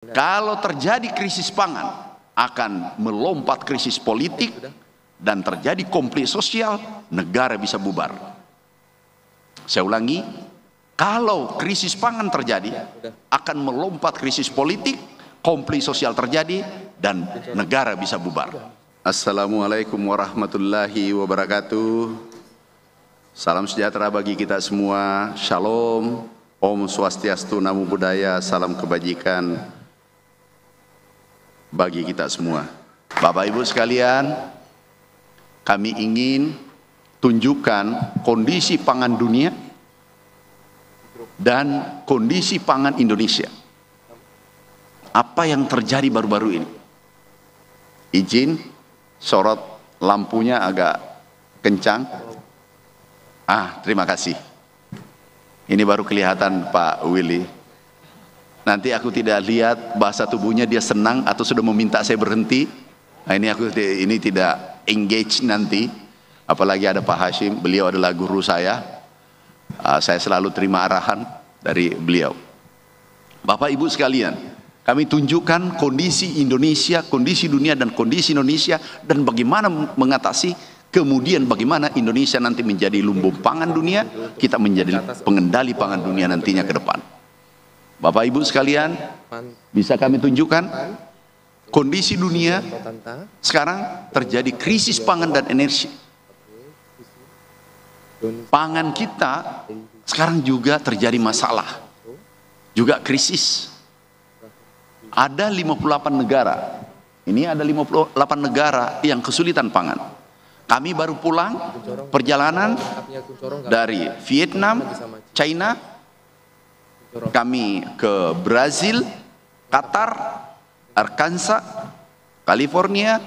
Kalau terjadi krisis pangan, akan melompat krisis politik dan terjadi konflik sosial, negara bisa bubar. Saya ulangi, kalau krisis pangan terjadi, akan melompat krisis politik, konflik sosial terjadi, dan negara bisa bubar. Assalamualaikum warahmatullahi wabarakatuh. Salam sejahtera bagi kita semua. Shalom, Om Swastiastu, Namo Buddhaya, salam kebajikan bagi kita semua. Bapak Ibu sekalian, kami ingin tunjukkan kondisi pangan dunia dan kondisi pangan Indonesia. Apa yang terjadi baru-baru ini? Izin sorot lampunya agak kencang. Terima kasih. Ini baru kelihatan Pak Willy. Nanti aku tidak lihat bahasa tubuhnya dia senang atau sudah meminta saya berhenti. Ini tidak engage nanti. Apalagi ada Pak Hashim, beliau adalah guru saya. Saya selalu terima arahan dari beliau. Bapak Ibu sekalian, kami tunjukkan kondisi Indonesia, kondisi dunia dan kondisi Indonesia, dan bagaimana mengatasi, kemudian bagaimana Indonesia nanti menjadi lumbung pangan dunia, kita menjadi pengendali pangan dunia nantinya ke depan. Bapak Ibu sekalian, bisa kami tunjukkan kondisi dunia sekarang terjadi krisis pangan dan energi. Pangan kita sekarang juga terjadi masalah, juga krisis. Ada 58 negara, ini ada 58 negara yang kesulitan pangan. Kami baru pulang perjalanan dari Vietnam, China, kami ke Brazil, Qatar, Arkansas, California,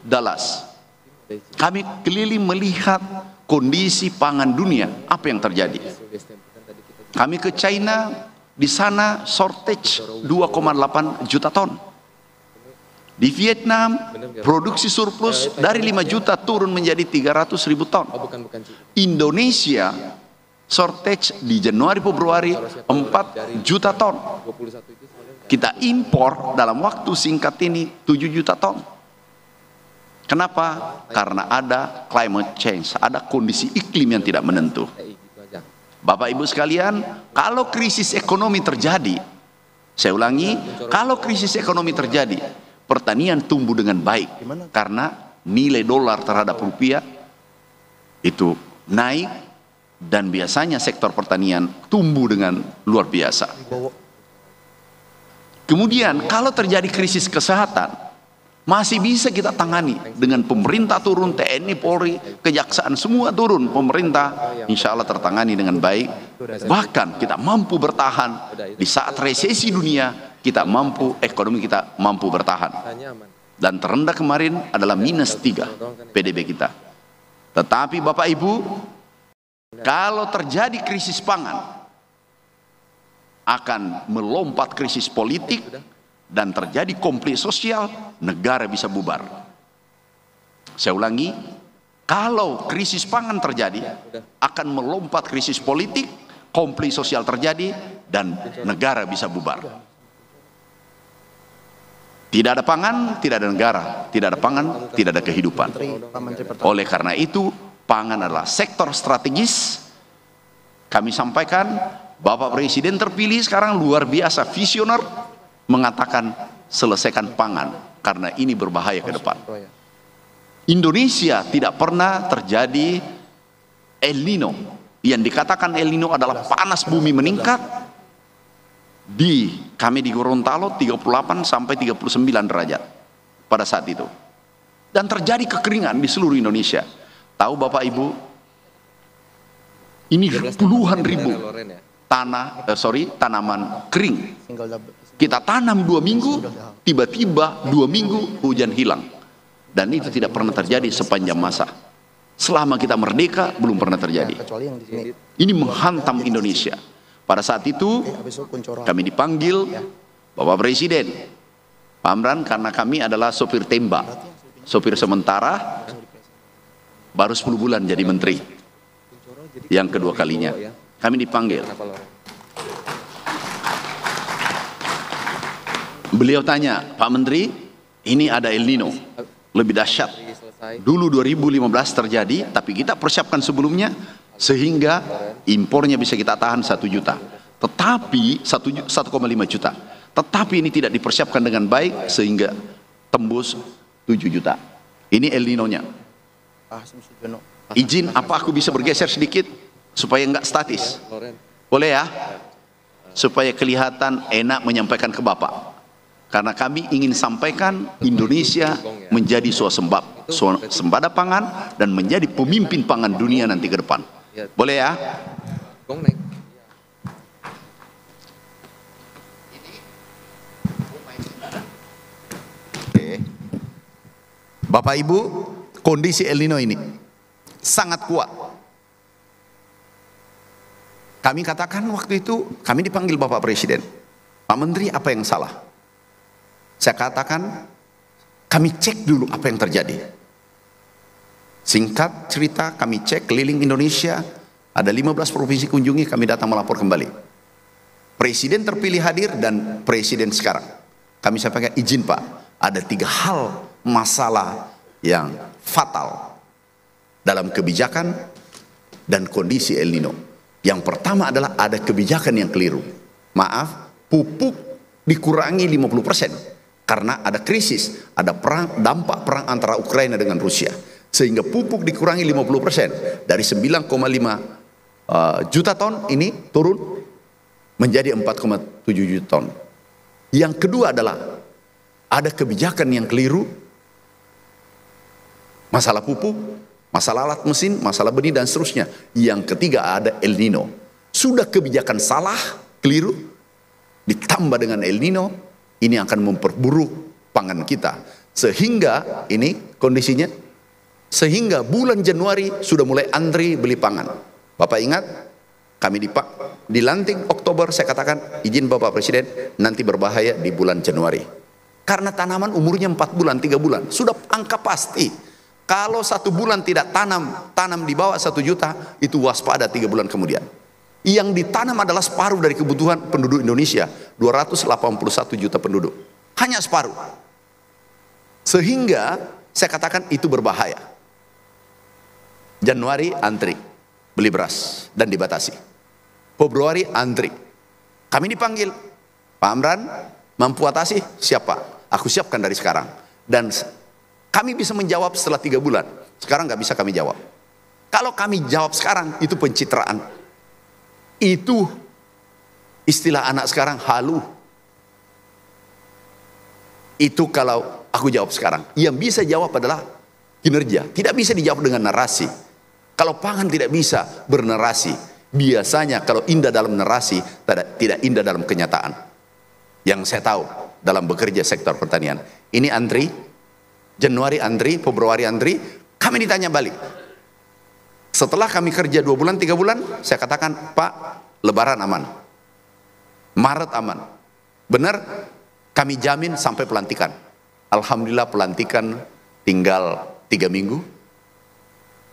Dallas. Kami keliling melihat kondisi pangan dunia, apa yang terjadi. Kami ke China, di sana shortage 2,8 juta ton. Di Vietnam, produksi surplus dari 5 juta turun menjadi 300.000 ton. Indonesia, shortage di Januari Februari 4 juta ton. Kita impor dalam waktu singkat ini 7 juta ton. Kenapa? Karena ada climate change, ada kondisi iklim yang tidak menentu. Bapak Ibu sekalian, kalau krisis ekonomi terjadi, saya ulangi, kalau krisis ekonomi terjadi, pertanian tumbuh dengan baik karena nilai dolar terhadap rupiah itu naik, dan biasanya sektor pertanian tumbuh dengan luar biasa. Kemudian kalau terjadi krisis kesehatan, masih bisa kita tangani dengan pemerintah turun, TNI, Polri, Kejaksaan semua turun, pemerintah insya Allah tertangani dengan baik. Bahkan kita mampu bertahan di saat resesi dunia, kita mampu, ekonomi kita mampu bertahan. Dan terendah kemarin adalah -3 PDB kita. Tetapi Bapak Ibu, kalau terjadi krisis pangan, akan melompat krisis politik dan terjadi konflik sosial, negara bisa bubar. Saya ulangi, kalau krisis pangan terjadi, akan melompat krisis politik, konflik sosial terjadi, dan negara bisa bubar. Tidak ada pangan, tidak ada negara. Tidak ada pangan, tidak ada kehidupan. Oleh karena itu, pangan adalah sektor strategis. Kami sampaikan, Bapak Presiden terpilih sekarang luar biasa, visioner, mengatakan selesaikan pangan karena ini berbahaya ke depan. Indonesia tidak pernah terjadi El Nino. Yang dikatakan El Nino adalah panas bumi meningkat. Kami di Gorontalo 38 sampai 39 derajat pada saat itu. Dan terjadi kekeringan di seluruh Indonesia. Tahu Bapak Ibu, ini puluhan ribu tanaman kering. Kita tanam 2 minggu, tiba-tiba 2 minggu hujan hilang. Dan itu tidak pernah terjadi sepanjang masa. Selama kita merdeka, belum pernah terjadi. Ini menghantam Indonesia. Pada saat itu, kami dipanggil Bapak Presiden, Pak Amran, karena kami adalah sopir tembak, sopir sementara, baru 10 bulan jadi menteri. Yang kedua kalinya kami dipanggil. Beliau tanya, Pak Menteri, ini ada El Nino, lebih dahsyat. Dulu 2015 terjadi, tapi kita persiapkan sebelumnya sehingga impornya bisa kita tahan 1 juta. Tetapi 1,5 juta. Tetapi ini tidak dipersiapkan dengan baik sehingga tembus 7 juta. Ini El Nino-nya. Izin apa aku bisa bergeser sedikit supaya enggak statis? Boleh ya? Supaya kelihatan enak menyampaikan ke Bapak. Karena kami ingin sampaikan Indonesia menjadi swasembada pangan dan menjadi pemimpin pangan dunia nanti ke depan. Boleh ya? Bapak Ibu, kondisi El Nino ini sangat kuat. Kami katakan waktu itu, kami dipanggil Bapak Presiden, Pak Menteri, apa yang salah? Saya katakan, kami cek dulu apa yang terjadi. Singkat cerita, kami cek keliling Indonesia, ada 15 provinsi kunjungi, kami datang melapor kembali. Presiden terpilih hadir dan Presiden sekarang. Kami sampaikan, izin Pak, ada 3 hal masalah yang fatal dalam kebijakan dan kondisi El Nino. Yang pertama adalah ada kebijakan yang keliru. Maaf, pupuk dikurangi 50%. Karena ada krisis, ada dampak perang antara Ukraina dengan Rusia. Sehingga pupuk dikurangi 50%. Dari 9,5 juta ton ini turun menjadi 4,7 juta ton. Yang kedua adalah ada kebijakan yang keliru. Masalah pupuk, masalah alat mesin, masalah benih dan seterusnya. Yang ketiga ada El Nino. Sudah kebijakan salah, keliru, ditambah dengan El Nino, ini akan memperburuk pangan kita. Sehingga ini kondisinya, sehingga bulan Januari sudah mulai antri beli pangan. Bapak ingat, kami dilantik Oktober, saya katakan izin Bapak Presiden, nanti berbahaya di bulan Januari. Karena tanaman umurnya 4 bulan, 3 bulan, sudah angka pasti. Kalau 1 bulan tidak tanam di bawah 1 juta, itu waspada 3 bulan kemudian. Yang ditanam adalah separuh dari kebutuhan penduduk Indonesia, 281 juta penduduk. Hanya separuh. Sehingga saya katakan itu berbahaya. Januari antri beli beras dan dibatasi. Februari antri. Kami dipanggil, Pak Amran, mampu atasi? Siapa? Aku siapkan dari sekarang. Dan kami bisa menjawab setelah 3 bulan. Sekarang nggak bisa kami jawab. Kalau kami jawab sekarang, itu pencitraan. Itu istilah anak sekarang halu. Itu kalau aku jawab sekarang. Yang bisa jawab adalah kinerja. Tidak bisa dijawab dengan narasi. Kalau pangan tidak bisa bernarasi. Biasanya kalau indah dalam narasi, tidak indah dalam kenyataan. Yang saya tahu dalam bekerja sektor pertanian. Ini antri, Januari antri, Februari antri, kami ditanya balik. Setelah kami kerja 2 bulan, 3 bulan, saya katakan, Pak, Lebaran aman. Maret aman. Benar, kami jamin sampai pelantikan. Alhamdulillah pelantikan tinggal 3 minggu.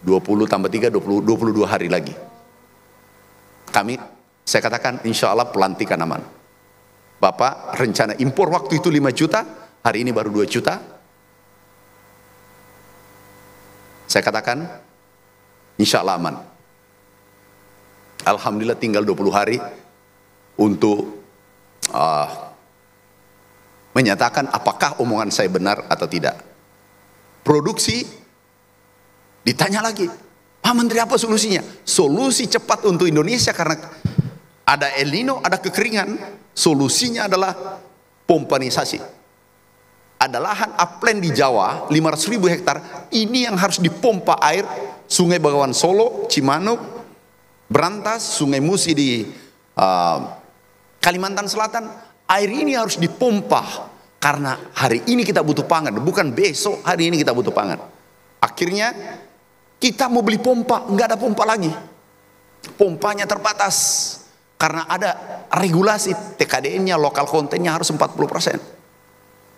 20 tambah 3, 22 hari lagi. Saya katakan, insya Allah pelantikan aman. Bapak, rencana impor waktu itu 5 juta, hari ini baru 2 juta. Saya katakan, insya Allah aman. Alhamdulillah tinggal 20 hari untuk menyatakan apakah omongan saya benar atau tidak. Produksi, ditanya lagi, Pak Menteri apa solusinya? Solusi cepat untuk Indonesia karena ada El Nino, ada kekeringan. Solusinya adalah pompanisasi. Ada lahan upland di Jawa, 500.000 hektar, ini yang harus dipompa air. Sungai Bengawan Solo, Cimanuk, Berantas, Sungai Musi di Kalimantan Selatan, air ini harus dipompa karena hari ini kita butuh pangan, bukan besok, hari ini kita butuh pangan. Akhirnya kita mau beli pompa, nggak ada pompa lagi, pompanya terbatas karena ada regulasi TKDN-nya, lokal kontennya harus 40%.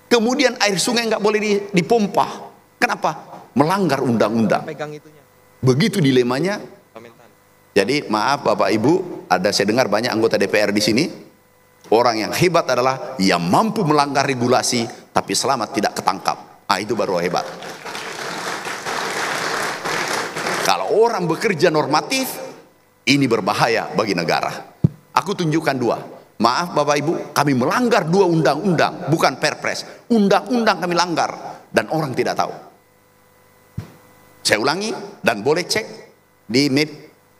Kemudian air sungai nggak boleh dipompa, kenapa? Melanggar undang-undang. Begitu dilemanya. Jadi maaf Bapak Ibu, saya dengar banyak anggota DPR di sini. Orang yang hebat adalah yang mampu melanggar regulasi tapi selamat tidak ketangkap. Itu baru hebat. Kalau orang bekerja normatif, ini berbahaya bagi negara. Aku tunjukkan dua. Maaf Bapak Ibu, kami melanggar dua undang-undang, bukan perpres. Undang-undang kami langgar dan orang tidak tahu. Saya ulangi dan boleh cek di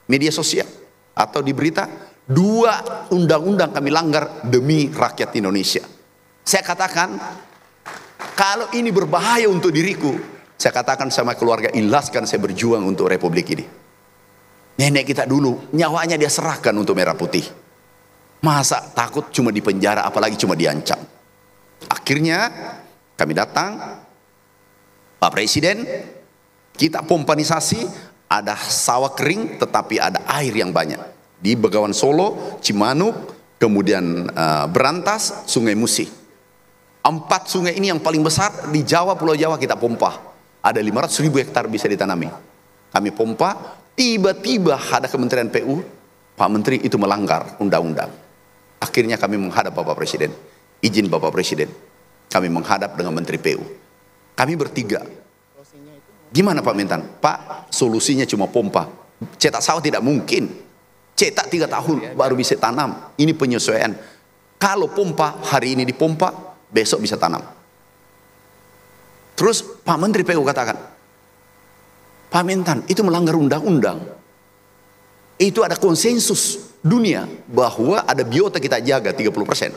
media sosial atau di berita. Dua undang-undang kami langgar demi rakyat Indonesia. Saya katakan, kalau ini berbahaya untuk diriku, saya katakan sama keluarga, ikhlaskan saya berjuang untuk Republik ini. Nenek kita dulu, nyawanya dia serahkan untuk merah putih. Masa takut cuma di penjara, apalagi cuma diancam. Akhirnya kami datang, Pak Presiden, kita pompanisasi, ada sawah kering tetapi ada air yang banyak. Di Begawan Solo, Cimanuk, kemudian Berantas, Sungai Musi. 4 sungai ini yang paling besar di Jawa, Pulau Jawa kita pompa. Ada 500.000 hektar bisa ditanami. Kami pompa, tiba-tiba ada Kementerian PU, Pak Menteri itu melanggar undang-undang. Akhirnya kami menghadap Bapak Presiden. Izin Bapak Presiden, kami menghadap dengan Menteri PU. Kami bertiga. Gimana Pak Mentan? Pak, solusinya cuma pompa. Cetak sawah tidak mungkin. Cetak 3 tahun baru bisa tanam. Ini penyesuaian. Kalau pompa, hari ini dipompa, besok bisa tanam. Terus Pak Menteri PU katakan, Pak Mentan, itu melanggar undang-undang. Itu ada konsensus dunia bahwa ada biota kita jaga 30%.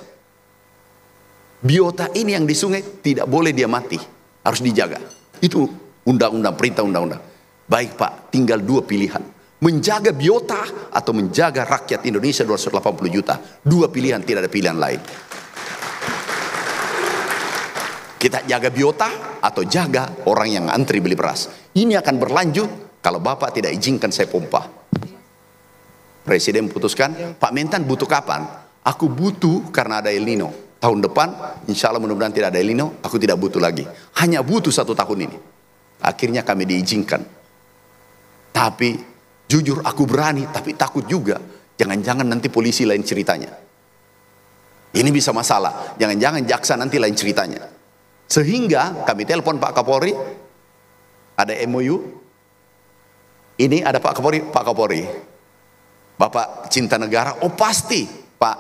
Biota ini yang di sungai tidak boleh dia mati, harus dijaga. Itu undang-undang, perintah undang-undang. Baik Pak, tinggal 2 pilihan. Menjaga biota atau menjaga rakyat Indonesia 280 juta. 2 pilihan, tidak ada pilihan lain. Kita jaga biota atau jaga orang yang antri beli beras. Ini akan berlanjut kalau Bapak tidak izinkan saya pompa. Presiden putuskan, Pak Mentan butuh kapan? Aku butuh karena ada El Nino. Tahun depan, insya Allah mudah-mudahan tidak ada El Nino, aku tidak butuh lagi. Hanya butuh 1 tahun ini. Akhirnya kami diizinkan. Tapi jujur aku berani, tapi takut juga. Jangan-jangan nanti polisi lain ceritanya. Ini bisa masalah. Jangan-jangan jaksa nanti lain ceritanya. Sehingga kami telepon Pak Kapolri. Ada MOU. Ini ada Pak Kapolri. Bapak cinta negara. Oh pasti Pak,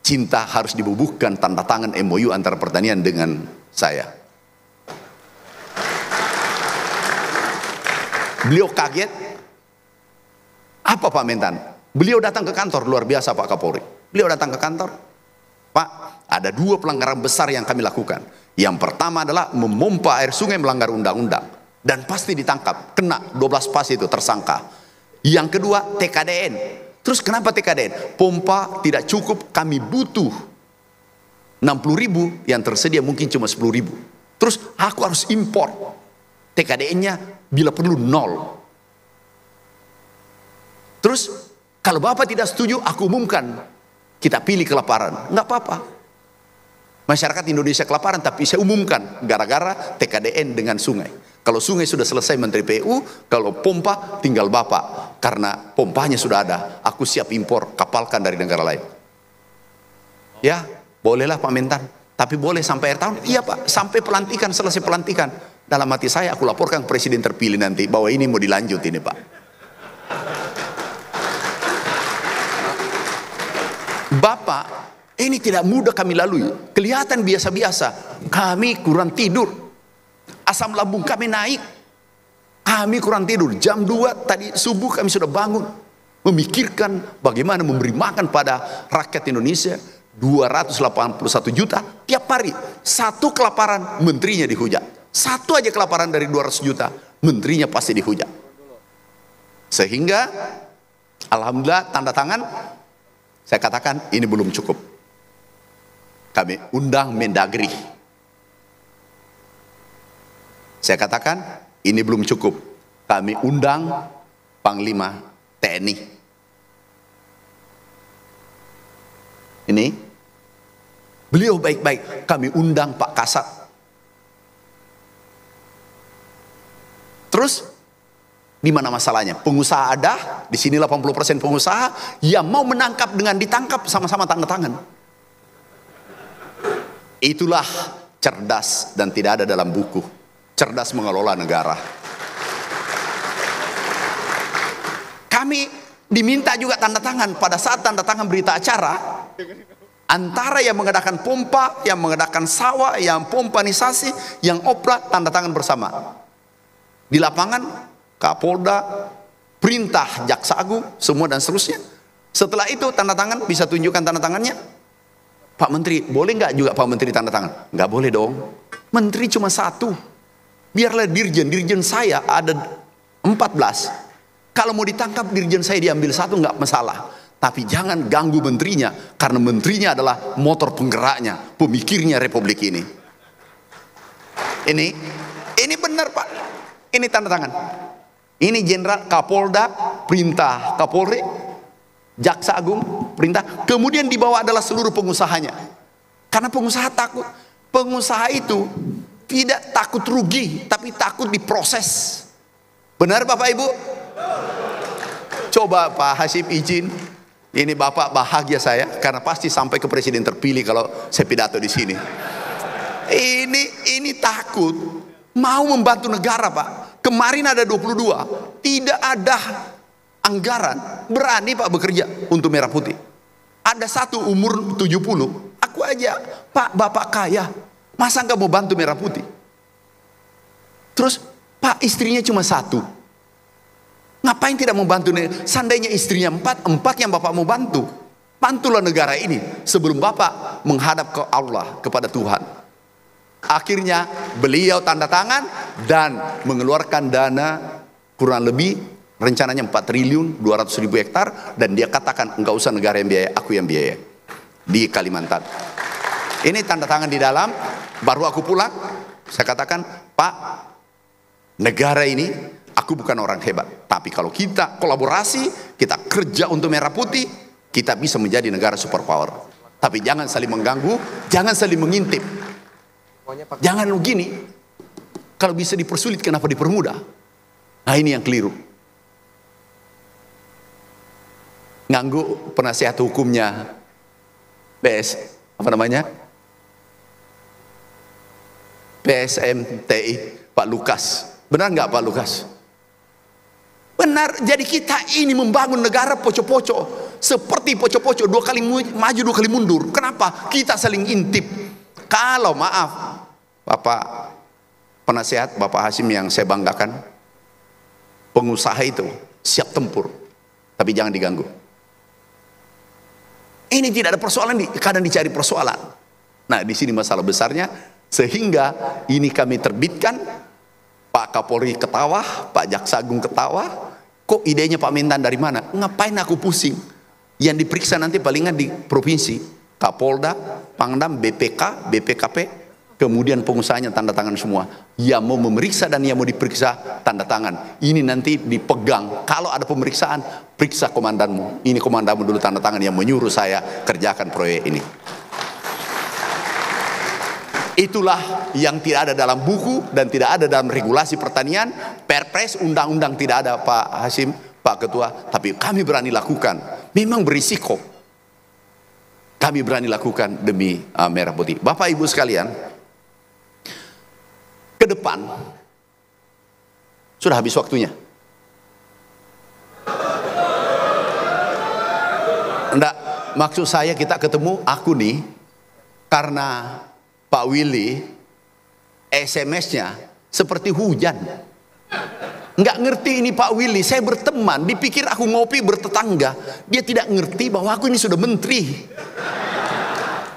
cinta harus dibubuhkan tanda tangan MOU antara pertanian dengan saya. Beliau kaget. Apa Pak Mentan? Beliau datang ke kantor, luar biasa Pak Kapolri. Beliau datang ke kantor, Pak, ada 2 pelanggaran besar yang kami lakukan. Yang pertama adalah memompa air sungai melanggar undang-undang. Dan pasti ditangkap, kena 12 pas itu tersangka. Yang kedua TKDN. Terus kenapa TKDN? Pompa tidak cukup, kami butuh 60.000, yang tersedia mungkin cuma 10.000. Terus aku harus impor. TKDN-nya bila perlu 0. Terus kalau Bapak tidak setuju, aku umumkan kita pilih kelaparan. Enggak apa-apa. Masyarakat Indonesia kelaparan, tapi saya umumkan gara-gara TKDN dengan sungai. Kalau sungai sudah selesai Menteri PU, kalau pompa tinggal Bapak. Karena pompanya sudah ada, aku siap impor, kapalkan dari negara lain. Ya, bolehlah Pak Mentan. Tapi boleh sampai akhir tahun? Iya Pak, sampai pelantikan, selesai pelantikan. Dalam hati saya, aku laporkan ke Presiden terpilih nanti, bahwa ini mau dilanjut ini Pak. Bapak, ini tidak mudah kami lalui. Kelihatan biasa-biasa. Kami kurang tidur. Asam lambung kami naik. Kami kurang tidur. Jam 2 tadi subuh kami sudah bangun. Memikirkan bagaimana memberi makan pada rakyat Indonesia. 281 juta tiap hari. 1 kelaparan, menterinya dihujat. 1 aja kelaparan dari 200 juta, menterinya pasti dihujat. Sehingga, alhamdulillah tanda tangan. Saya katakan ini belum cukup. Kami undang Mendagri. Saya katakan ini belum cukup. Kami undang Panglima TNI. Ini beliau baik-baik. Kami undang Pak Kasat. Terus di mana masalahnya? Pengusaha ada, di sini 80% pengusaha yang mau menangkap dengan ditangkap sama-sama tanda tangan. Itulah cerdas dan tidak ada dalam buku. Cerdas mengelola negara. Kami diminta juga tanda tangan pada saat tanda tangan berita acara. Antara yang mengadakan pompa, yang mengadakan sawah, yang pompanisasi, yang opera, tanda tangan bersama. Di lapangan, Kapolda, perintah Jaksa Agung, semua dan seterusnya. Setelah itu tanda tangan, bisa tunjukkan tanda tangannya. Pak Menteri, boleh nggak juga Pak Menteri tanda tangan? Nggak boleh dong. Menteri cuma satu. Biarlah dirjen saya ada 14. Kalau mau ditangkap dirjen saya diambil satu nggak masalah. Tapi jangan ganggu menterinya, karena menterinya adalah motor penggeraknya, pemikirnya Republik ini. Ini benar Pak. Ini tanda tangan. Ini Jenderal Kapolda, perintah Kapolri, Jaksa Agung, perintah. Kemudian di bawah adalah seluruh pengusahanya. Karena pengusaha takut. Pengusaha itu tidak takut rugi, tapi takut diproses. Benar Bapak Ibu? Coba Pak Hasim izin. Ini Bapak bahagia saya karena pasti sampai ke presiden terpilih kalau saya pidato di sini. Ini takut mau membantu negara Pak. Kemarin ada 22, tidak ada anggaran, berani Pak bekerja untuk Merah Putih. Ada satu umur 70, aku aja, Pak Bapak kaya, masa nggak mau bantu Merah Putih? Terus Pak istrinya cuma satu. Ngapain tidak mau bantu? Seandainya istrinya empat yang Bapak mau bantu. Bantulah negara ini sebelum Bapak menghadap ke Allah, kepada Tuhan. Akhirnya beliau tanda tangan dan mengeluarkan dana kurang lebih rencananya 4.200.000 hektar. Dan dia katakan enggak usah negara yang biaya, aku yang biaya. Di Kalimantan. Ini tanda tangan di dalam. Baru aku pulang, saya katakan, Pak, negara ini aku bukan orang hebat, tapi kalau kita kolaborasi, kita kerja untuk Merah Putih, kita bisa menjadi negara superpower. Tapi jangan saling mengganggu, jangan saling mengintip. Jangan begini. Kalau bisa dipersulit, kenapa dipermudah? Nah ini yang keliru. Nganggu penasihat hukumnya PSMTI, Pak Lukas. Benar nggak Pak Lukas? Benar, jadi kita ini membangun negara poco-poco. Seperti poco-poco, 2 kali maju 2 kali mundur. Kenapa? Kita saling intip. Kalau maaf, Bapak penasihat, Bapak Hasim yang saya banggakan, pengusaha itu siap tempur, tapi jangan diganggu. Ini tidak ada persoalan, kadang dicari persoalan. Nah di sini masalah besarnya, sehingga ini kami terbitkan. Pak Kapolri ketawa, Pak Jaksa Agung ketawa. Kok idenya Pak Mentan dari mana? Ngapain aku pusing? Yang diperiksa nanti palingan di provinsi, Kapolda, Pangdam, BPK, BPKP, kemudian pengusahanya tanda tangan semua. Yang mau memeriksa dan yang mau diperiksa tanda tangan. Ini nanti dipegang. Kalau ada pemeriksaan, periksa komandanmu. Ini komandanmu dulu tanda tangan yang menyuruh saya kerjakan proyek ini. Itulah yang tidak ada dalam buku dan tidak ada dalam regulasi pertanian, perpres, undang-undang tidak ada Pak Hasim, Pak Ketua. Tapi kami berani lakukan. Memang berisiko. Kami berani lakukan demi Merah Putih. Bapak Ibu sekalian, ke depan sudah habis waktunya. Enggak, maksud saya kita ketemu aku nih karena Pak Willy SMS-nya seperti hujan. Nggak ngerti ini Pak Willy, saya berteman, dipikir aku ngopi bertetangga. Dia tidak ngerti bahwa aku ini sudah menteri.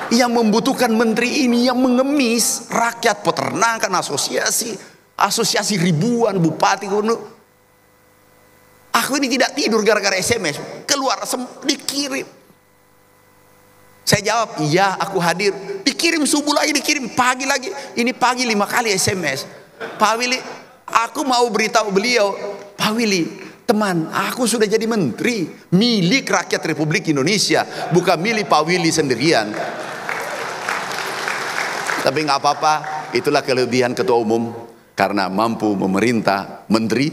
Yang membutuhkan menteri ini yang mengemis rakyat peternakan, asosiasi ribuan bupati. Aku ini tidak tidur gara-gara SMS. Keluar dikirim. Saya jawab, iya aku hadir. Dikirim subuh lagi, dikirim pagi lagi. Ini pagi 5 kali SMS. Pak Willy, aku mau beritahu beliau, Pak Willy, teman, aku sudah jadi menteri, milik rakyat Republik Indonesia, bukan milik Pak Willy sendirian. Tapi nggak apa-apa, itulah kelebihan ketua umum, karena mampu memerintah. Menteri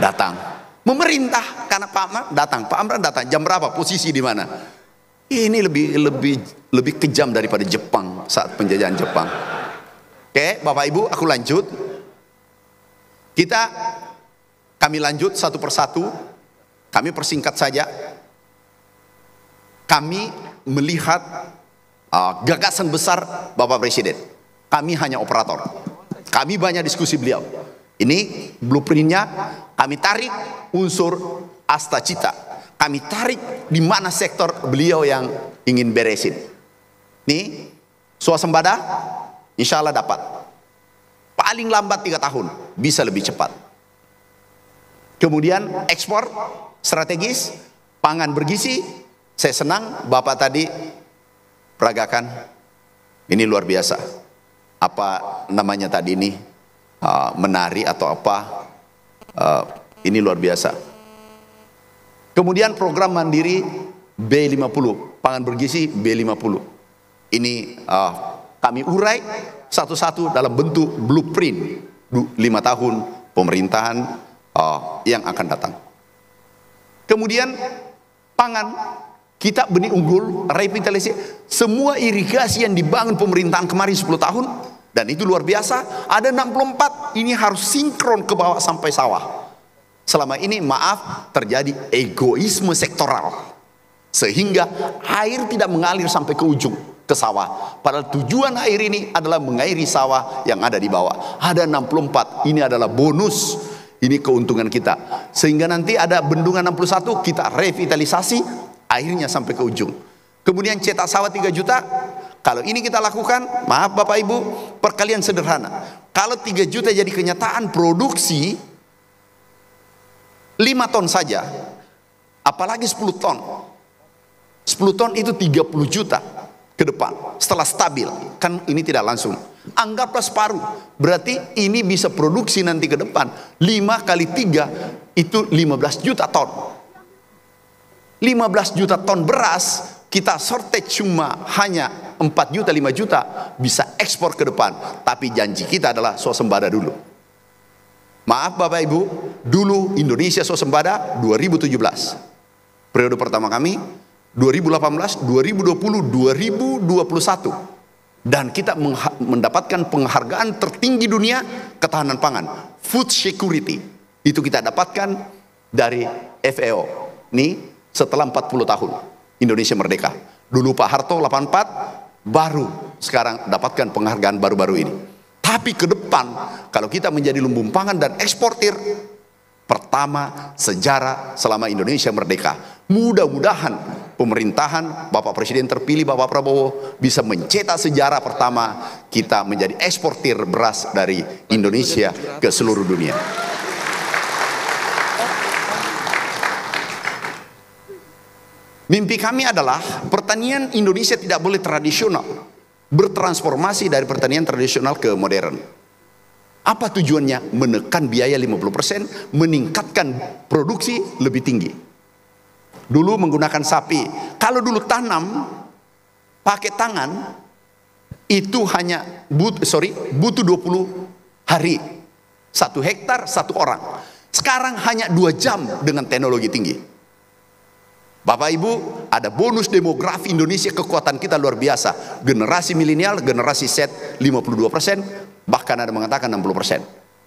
datang, memerintah karena Pak Amran datang. Pak Amran datang jam berapa? Posisi di mana? Ini lebih kejam daripada Jepang saat penjajahan Jepang. Oke, Bapak Ibu, aku lanjut. Kami lanjut satu persatu. Kami persingkat saja. Kami melihat gagasan besar Bapak Presiden. Kami hanya operator. Kami banyak diskusi beliau. Ini blueprintnya. Kami tarik unsur asta cita. Kami tarik di mana sektor beliau yang ingin beresin. Nih, swasembada, insya Allah dapat. Paling lambat 3 tahun, bisa lebih cepat. Kemudian ekspor strategis, pangan bergizi. Saya senang Bapak tadi peragakan. Ini luar biasa. Apa namanya tadi ini? Menari atau apa? Ini luar biasa. Kemudian program mandiri B50, pangan bergizi B50. Ini kami urai satu-satu dalam bentuk blueprint 5 tahun pemerintahan yang akan datang. Kemudian pangan, kita benih unggul, revitalisasi, semua irigasi yang dibangun pemerintahan kemarin 10 tahun, dan itu luar biasa. Ada 64, ini harus sinkron ke bawah sampai sawah. Selama ini maaf terjadi egoisme sektoral, sehingga air tidak mengalir sampai ke ujung, ke sawah. Padahal tujuan air ini adalah mengairi sawah yang ada di bawah. Ada 64, ini adalah bonus, ini keuntungan kita. Sehingga nanti ada bendungan 61, kita revitalisasi, airnya sampai ke ujung. Kemudian cetak sawah 3 juta, kalau ini kita lakukan, maaf Bapak Ibu, perkalian sederhana. Kalau 3 juta jadi kenyataan produksi 5 ton saja, apalagi 10 ton. 10 ton itu 30 juta ke depan setelah stabil. Kan ini tidak langsung. Anggaplah separuh. Berarti ini bisa produksi nanti ke depan 5 kali 3 itu 15 juta ton. 15 juta ton beras kita shortage cuma hanya 4 juta 5 juta bisa ekspor ke depan. Tapi janji kita adalah swasembada dulu. Maaf Bapak Ibu, dulu Indonesia swasembada 2017. Periode pertama kami 2018, 2020, 2021. Dan kita mendapatkan penghargaan tertinggi dunia ketahanan pangan, food security. Itu kita dapatkan dari FAO. Nih, setelah 40 tahun Indonesia merdeka. Dulu Pak Harto 84, baru sekarang dapatkan penghargaan baru-baru ini. Tapi ke depan, kalau kita menjadi lumbung pangan dan eksportir, pertama sejarah selama Indonesia merdeka. Mudah-mudahan pemerintahan Bapak Presiden terpilih Bapak Prabowo bisa mencetak sejarah pertama kita menjadi eksportir beras dari Indonesia ke seluruh dunia. Mimpi kami adalah pertanian Indonesia tidak boleh tradisional, bertransformasi dari pertanian tradisional ke modern. Apa tujuannya? Menekan biaya 50%, meningkatkan produksi lebih tinggi. Dulu menggunakan sapi. Kalau dulu tanam pakai tangan itu hanya butuh 20 hari. 1 hektar 1 orang. Sekarang hanya 2 jam dengan teknologi tinggi. Bapak Ibu, ada bonus demografi Indonesia, kekuatan kita luar biasa. Generasi milenial, generasi Z 52%, bahkan ada mengatakan 60%.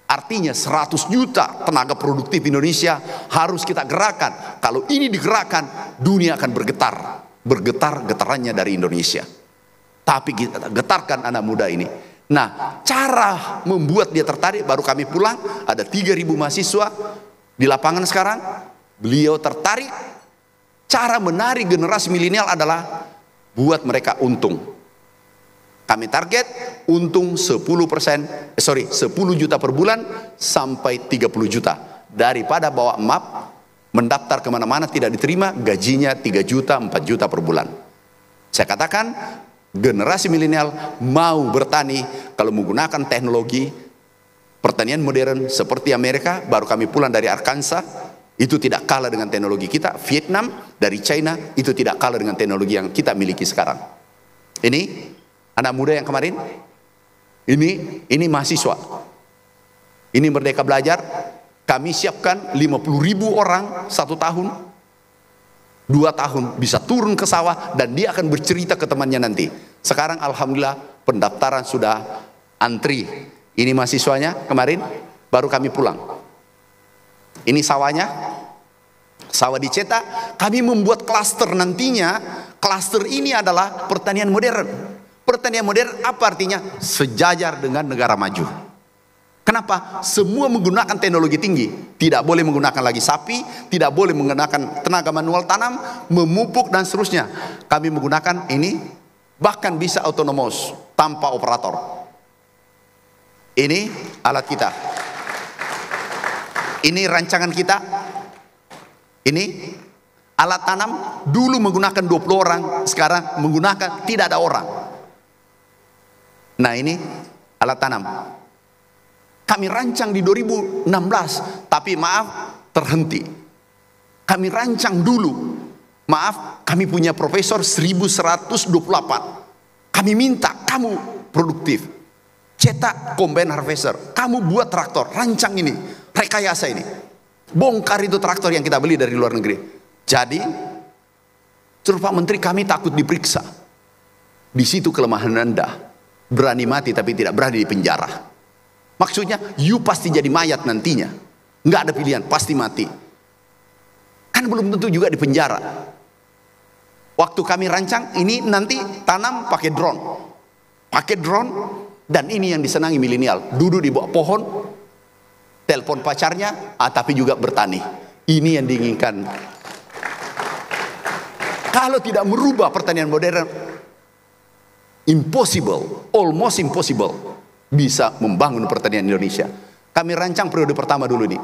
Artinya 100 juta tenaga produktif Indonesia harus kita gerakkan. Kalau ini digerakkan, dunia akan bergetar. Bergetar getarannya dari Indonesia. Tapi kita getarkan anak muda ini. Nah, cara membuat dia tertarik, baru kami pulang, ada 3.000 mahasiswa di lapangan sekarang. Beliau tertarik. Cara menarik generasi milenial adalah buat mereka untung. Kami target untung 10 juta per bulan sampai 30 juta. Daripada bawa map, mendaftar kemana-mana tidak diterima, gajinya 3 juta, 4 juta per bulan. Saya katakan, generasi milenial mau bertani kalau menggunakan teknologi pertanian modern seperti Amerika. Baru kami pulang dari Arkansas. Itu tidak kalah dengan teknologi kita. Vietnam, dari China, itu tidak kalah dengan teknologi yang kita miliki sekarang. Ini anak muda yang kemarin, ini mahasiswa. Ini Merdeka Belajar. Kami siapkan 50.000 orang 1 tahun. 2 tahun bisa turun ke sawah dan dia akan bercerita ke temannya nanti. Sekarang alhamdulillah pendaftaran sudah antri. Ini mahasiswanya kemarin baru kami pulang. Ini sawahnya, sawah dicetak. Kami membuat klaster nantinya. Klaster ini adalah pertanian modern. Pertanian modern apa artinya? Sejajar dengan negara maju. Kenapa? Semua menggunakan teknologi tinggi. Tidak boleh menggunakan lagi sapi, tidak boleh menggunakan tenaga manual tanam, memupuk dan seterusnya. Kami menggunakan ini, bahkan bisa autonomous tanpa operator. Ini alat kita. Ini rancangan kita. Ini alat tanam. Dulu menggunakan 20 orang, sekarang menggunakan tidak ada orang. Nah, ini alat tanam. Kami rancang di 2016, tapi maaf terhenti. Kami rancang dulu, maaf kami punya profesor 1128. Kami minta kamu produktif, cetak combine harvester, kamu buat traktor, rancang ini, rekayasa ini, bongkar itu traktor yang kita beli dari luar negeri. Jadi, terus Pak Menteri kami takut diperiksa. Di situ kelemahan Anda, berani mati tapi tidak berani di penjara. Maksudnya, you pasti jadi mayat nantinya. Nggak ada pilihan, pasti mati. Kan belum tentu juga di penjara. Waktu kami rancang, ini nanti tanam pakai drone. Pakai drone, dan ini yang disenangi milenial. Duduk di bawah pohon, telepon pacarnya, tapi juga bertani. Ini yang diinginkan. Kalau tidak merubah pertanian modern, impossible, almost impossible. Bisa membangun pertanian Indonesia. Kami rancang periode pertama dulu nih.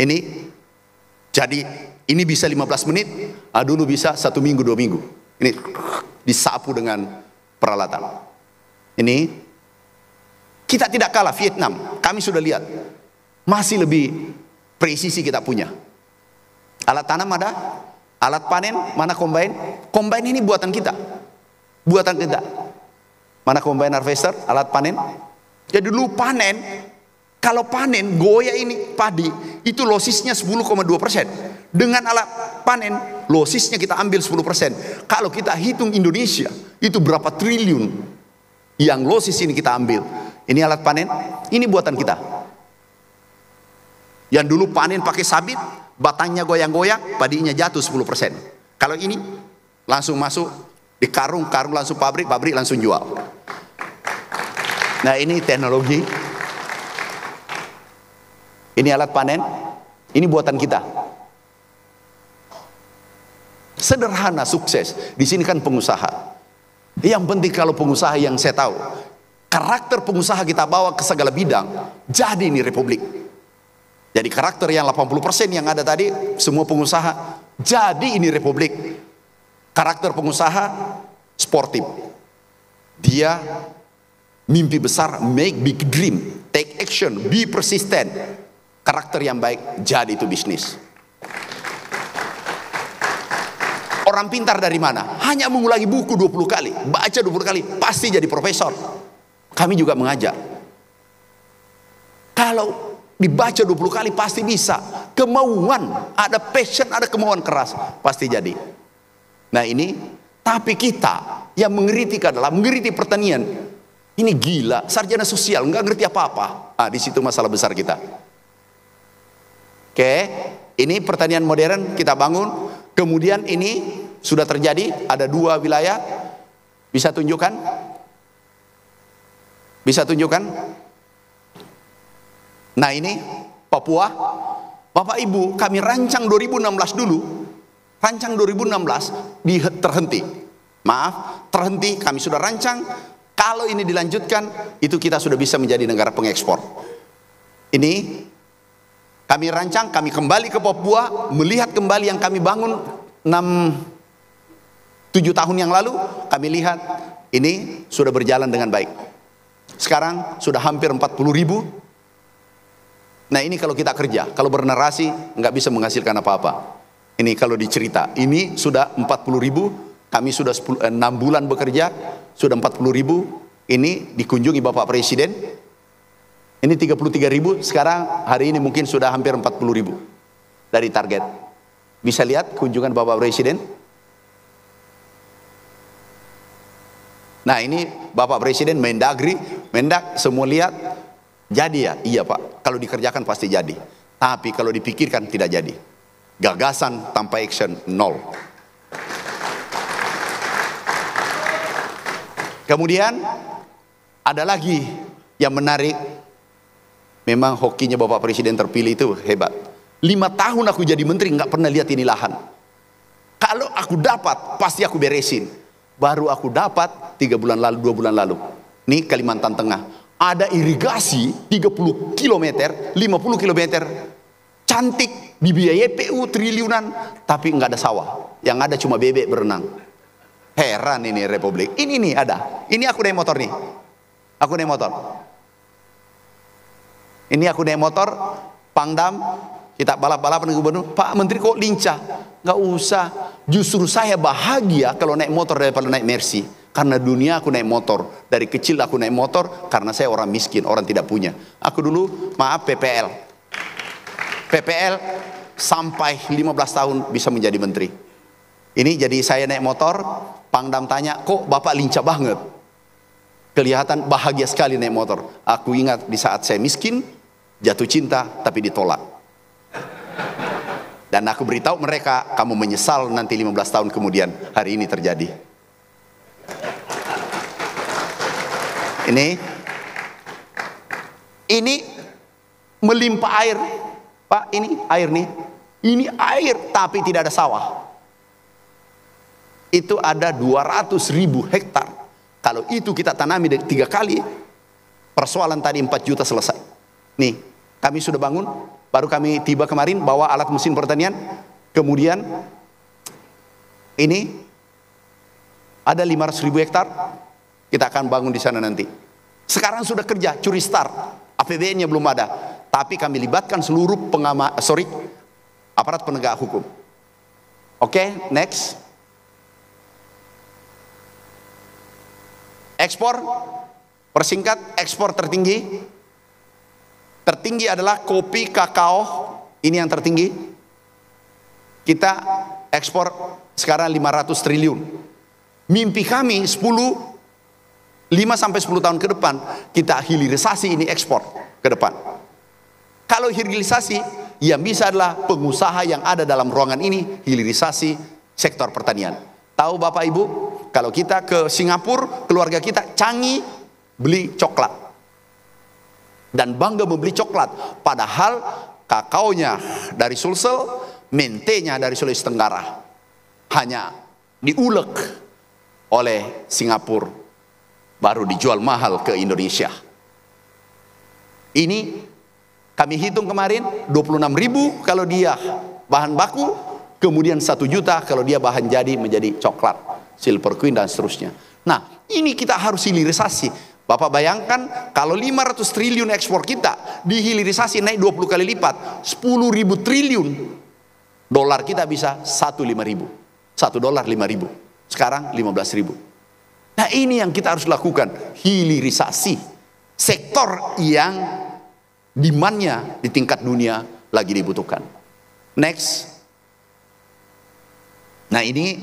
Ini jadi ini bisa 15 menit, dulu bisa 1 minggu 2 minggu. Ini disapu dengan peralatan. Ini kita tidak kalah Vietnam. Kami sudah lihat. Masih lebih presisi kita punya. Alat tanam ada, alat panen mana combine? Combine ini buatan kita. Buatan kita. Mana combine harvester, alat panen? Jadi dulu panen, kalau panen goya ini padi, itu losisnya 10,2%. Dengan alat panen, losisnya kita ambil 10%. Kalau kita hitung Indonesia, itu berapa triliun yang losis ini kita ambil. Ini alat panen, ini buatan kita. Yang dulu panen pakai sabit, batangnya goyang-goyang, padinya jatuh 10%. Kalau ini langsung masuk di karung langsung pabrik langsung jual. Nah, ini teknologi. Ini alat panen. Ini buatan kita. Sederhana, sukses. Di sini kan pengusaha. Yang penting kalau pengusaha yang saya tahu, karakter pengusaha kita bawa ke segala bidang. Jadi ini republik. Jadi karakter yang 80% yang ada tadi, semua pengusaha. Jadi ini republik. Karakter pengusaha sportif. Dia mimpi besar, make big dream, take action, be persistent. Karakter yang baik, jadi itu bisnis. Orang pintar dari mana? Hanya mengulangi buku 20 kali, baca 20 kali, pasti jadi profesor. Kami juga mengajar. Kalau dibaca 20 kali pasti bisa. Kemauan, ada passion, ada kemauan keras, pasti jadi. Nah ini, tapi kita yang mengkritik adalah mengkritik pertanian. Ini gila, sarjana sosial, nggak ngerti apa-apa. Di situ masalah besar kita. Oke, ini pertanian modern kita bangun. Kemudian ini sudah terjadi, ada 2 wilayah. Bisa tunjukkan? Bisa tunjukkan? Nah ini Papua. Bapak Ibu, kami rancang 2016 dulu. Rancang 2016 terhenti. Maaf, terhenti. Kami sudah rancang. Kalau ini dilanjutkan, itu kita sudah bisa menjadi negara pengekspor. Ini kami rancang, kami kembali ke Papua, melihat kembali yang kami bangun 6-7 tahun yang lalu, kami lihat ini sudah berjalan dengan baik. Sekarang sudah hampir 40.000. Nah ini kalau kita kerja, kalau bernarasi nggak bisa menghasilkan apa-apa. Ini kalau dicerita, ini sudah 40.000, kami sudah 6 bulan bekerja, sudah 40.000. Ini dikunjungi Bapak Presiden. Ini 33.000, sekarang hari ini mungkin sudah hampir 40.000 dari target. Bisa lihat kunjungan Bapak Presiden. Nah ini Bapak Presiden, Mendagri, Mendak, semua lihat. Jadi ya, iya Pak, kalau dikerjakan pasti jadi. Tapi kalau dipikirkan tidak jadi. Gagasan tanpa action, nol. Kemudian ada lagi yang menarik. Memang hokinya Bapak Presiden terpilih itu hebat. 5 tahun aku jadi menteri nggak pernah lihat ini lahan. Kalau aku dapat pasti aku beresin. Baru aku dapat 3 bulan lalu, 2 bulan lalu. Nih Kalimantan Tengah. Ada irigasi 30 km, 50 km. Cantik, dibiayai PU triliunan, tapi nggak ada sawah. Yang ada cuma bebek berenang. Heran ini Republik. Ini nih ada. Ini aku naik motor nih. Aku naik motor. Ini aku naik motor, Pangdam, kita balap-balapan dengan gubernur. Pak Menteri kok lincah? Nggak usah. Justru saya bahagia kalau naik motor daripada naik Mercy. Karena dunia aku naik motor. Dari kecil aku naik motor karena saya orang miskin, orang tidak punya. Aku dulu, maaf, PPL. PPL sampai 15 tahun bisa menjadi menteri. Ini jadi saya naik motor, Pangdam tanya, kok Bapak lincah banget? Kelihatan bahagia sekali naik motor. Aku ingat di saat saya miskin, jatuh cinta tapi ditolak. Dan aku beritahu mereka, kamu menyesal nanti 15 tahun kemudian. Hari ini terjadi. Ini melimpah air. Pak, ini air nih. Ini air tapi tidak ada sawah. Itu ada 200.000 hektar. Kalau itu kita tanami 3 kali, persoalan tadi 4 juta selesai. Nih, kami sudah bangun, baru kami tiba kemarin bawa alat mesin pertanian. Kemudian ini ada 500.000 hektar, kita akan bangun di sana nanti. Sekarang sudah kerja, curi start, APBN-nya belum ada, tapi kami libatkan seluruh aparat penegak hukum. Oke, next. Ekspor, persingkat, ekspor tertinggi adalah kopi, kakao, ini yang tertinggi. Kita ekspor sekarang 500 triliun. Mimpi kami 5 sampai 10 tahun ke depan kita hilirisasi ini ekspor ke depan. Kalau hilirisasi yang bisa adalah pengusaha yang ada dalam ruangan ini hilirisasi sektor pertanian. Tahu Bapak Ibu, kalau kita ke Singapura, keluarga kita canggih beli coklat dan bangga membeli coklat, padahal kakaonya dari Sulsel, mentenya dari Sulawesi Tenggara, hanya diulek oleh Singapura, baru dijual mahal ke Indonesia. Ini kami hitung kemarin 26.000 kalau dia bahan baku, kemudian 1 juta kalau dia bahan jadi menjadi coklat, Silver Queen dan seterusnya. Nah, ini kita harus hilirisasi. Bapak bayangkan kalau 500 triliun ekspor kita dihilirisasi naik 20 kali lipat, 10.000 triliun dolar kita bisa 1,5 ribu. 1 dolar 5.000. Sekarang 15.000. Nah, ini yang kita harus lakukan, hilirisasi sektor yang demand-nya di tingkat dunia lagi dibutuhkan. Next. Nah, ini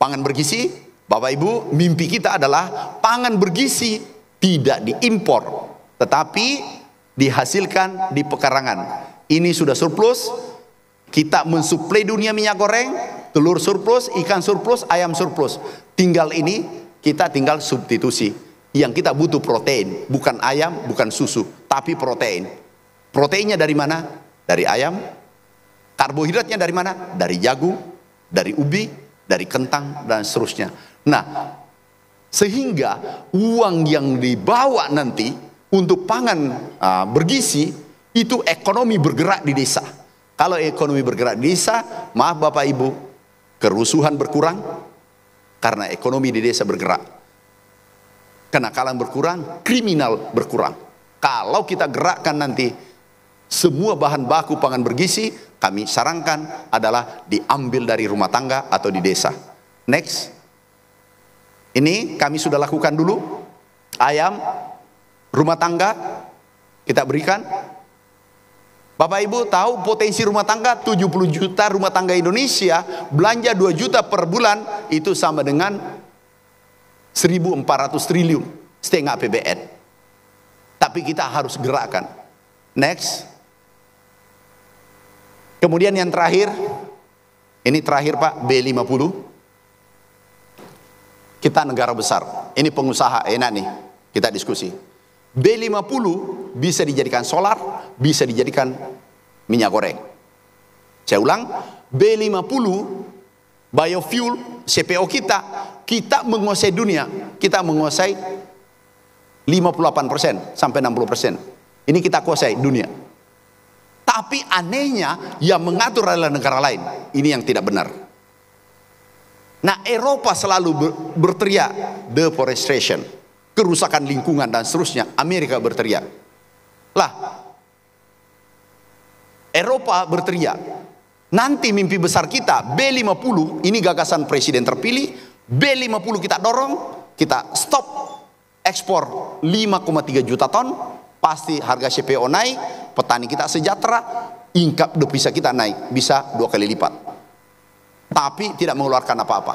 pangan bergizi. Bapak Ibu, mimpi kita adalah pangan bergizi tidak diimpor, tetapi dihasilkan di pekarangan. Ini sudah surplus. Kita mensuplai dunia minyak goreng, telur surplus, ikan surplus, ayam surplus. Tinggal ini kita tinggal substitusi. Yang kita butuh protein, bukan ayam, bukan susu, tapi protein. Proteinnya dari mana? Dari ayam. Karbohidratnya dari mana? Dari jagung, dari ubi, dari kentang, dan seterusnya. Nah, sehingga uang yang dibawa nanti untuk pangan bergizi itu ekonomi bergerak di desa. Kalau ekonomi bergerak di desa, maaf Bapak Ibu, kerusuhan berkurang karena ekonomi di desa bergerak. Kenakalan berkurang, kriminal berkurang. Kalau kita gerakkan nanti semua bahan baku pangan bergizi, kami sarankan adalah diambil dari rumah tangga atau di desa. Next. Ini kami sudah lakukan dulu. Ayam rumah tangga kita berikan. Bapak Ibu tahu potensi rumah tangga 70 juta rumah tangga Indonesia, belanja 2 juta per bulan, itu sama dengan 1.400 triliun, setengah APBN. Tapi kita harus gerakkan. Next. Kemudian yang terakhir, ini terakhir Pak, B50. Kita negara besar, ini pengusaha, enak nih, kita diskusi. B50 bisa dijadikan solar, bisa dijadikan minyak goreng. Saya ulang, B50 biofuel CPO kita menguasai dunia, kita menguasai 58% sampai 60%. Ini kita kuasai dunia. Tapi anehnya yang mengatur adalah negara lain. Ini yang tidak benar. Nah, Eropa selalu berteriak deforestation, kerusakan lingkungan dan seterusnya. Amerika berteriak. Lah, Eropa berteriak. Nanti mimpi besar kita B50, ini gagasan presiden terpilih. B50 kita dorong, kita stop ekspor 5,3 juta ton, pasti harga CPO naik, petani kita sejahtera, income devisa kita naik, bisa 2 kali lipat. Tapi tidak mengeluarkan apa-apa.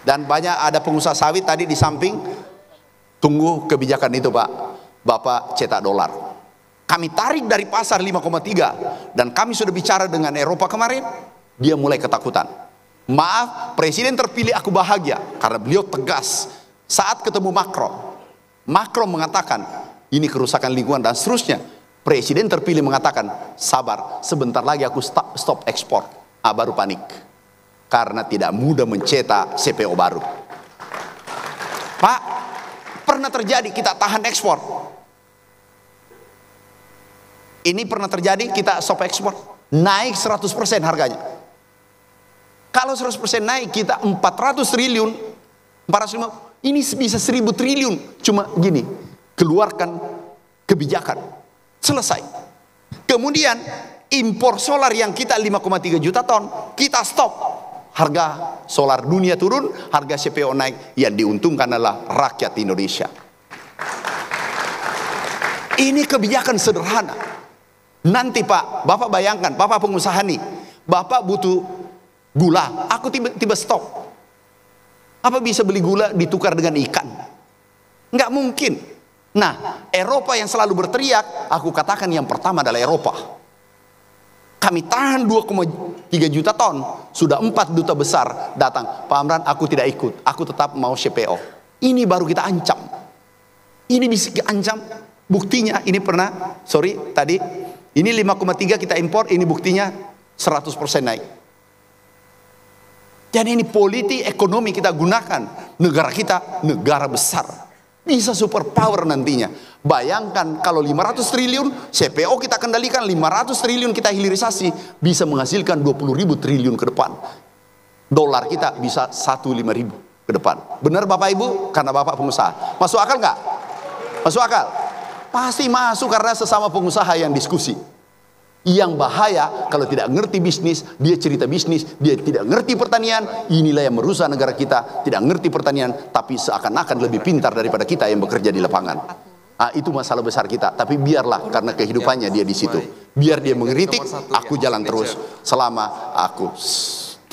Dan banyak ada pengusaha sawit tadi di samping, tunggu kebijakan itu Pak, Bapak cetak dolar. Kami tarik dari pasar 5,3, dan kami sudah bicara dengan Eropa kemarin, dia mulai ketakutan. Maaf, presiden terpilih aku bahagia, karena beliau tegas. Saat ketemu Macron mengatakan, ini kerusakan lingkungan dan seterusnya. Presiden terpilih mengatakan, sabar, sebentar lagi aku stop ekspor. Baru panik karena tidak mudah mencetak CPO baru. Pak, pernah terjadi kita tahan ekspor. Ini pernah terjadi kita stop ekspor, naik 100% harganya. Kalau 100% naik, kita 400 triliun, 450, ini bisa 1.000 triliun. Cuma gini, keluarkan kebijakan, selesai. Kemudian impor solar yang kita 5,3 juta ton, kita stop. Harga solar dunia turun, harga CPO naik. Yang diuntungkan adalah rakyat Indonesia. Ini kebijakan sederhana. Nanti Pak, Bapak bayangkan, Bapak pengusaha nih, Bapak butuh gula, aku tiba-tiba stop. Apa bisa beli gula ditukar dengan ikan? Nggak mungkin. Nah, Eropa yang selalu berteriak, aku katakan yang pertama adalah Eropa. Kami tahan 2,3 juta ton, sudah 4 duta besar datang. Pak Amran, aku tidak ikut, aku tetap mau CPO. Ini baru kita ancam. Ini bisa ancam. Buktinya, ini pernah, tadi, ini 5,3 kita impor, ini buktinya 100% naik. Jadi ini politik ekonomi kita gunakan. Negara kita, negara besar. Bisa super power nantinya. Bayangkan kalau 500 triliun CPO kita kendalikan, 500 triliun kita hilirisasi, bisa menghasilkan 20.000 triliun ke depan. Dolar kita bisa 105.000 ke depan. Benar Bapak Ibu? Karena Bapak pengusaha. Masuk akal nggak? Masuk akal? Pasti masuk karena sesama pengusaha yang diskusi. Yang bahaya kalau tidak ngerti bisnis, dia cerita bisnis, dia tidak ngerti pertanian. Inilah yang merusak negara kita. Tidak ngerti pertanian, tapi seakan-akan lebih pintar daripada kita yang bekerja di lapangan. Itu masalah besar kita. Tapi biarlah, karena kehidupannya dia di situ. Biar dia mengkritik, aku jalan terus selama aku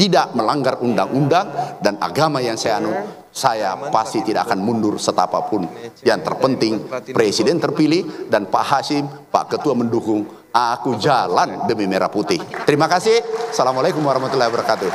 tidak melanggar undang-undang dan agama yang saya anut. Saya pasti tidak akan mundur setapapun. Yang terpenting presiden terpilih dan Pak Hasyim, Pak Ketua mendukung. Aku jalan demi merah putih. Terima kasih. Assalamualaikum warahmatullahi wabarakatuh.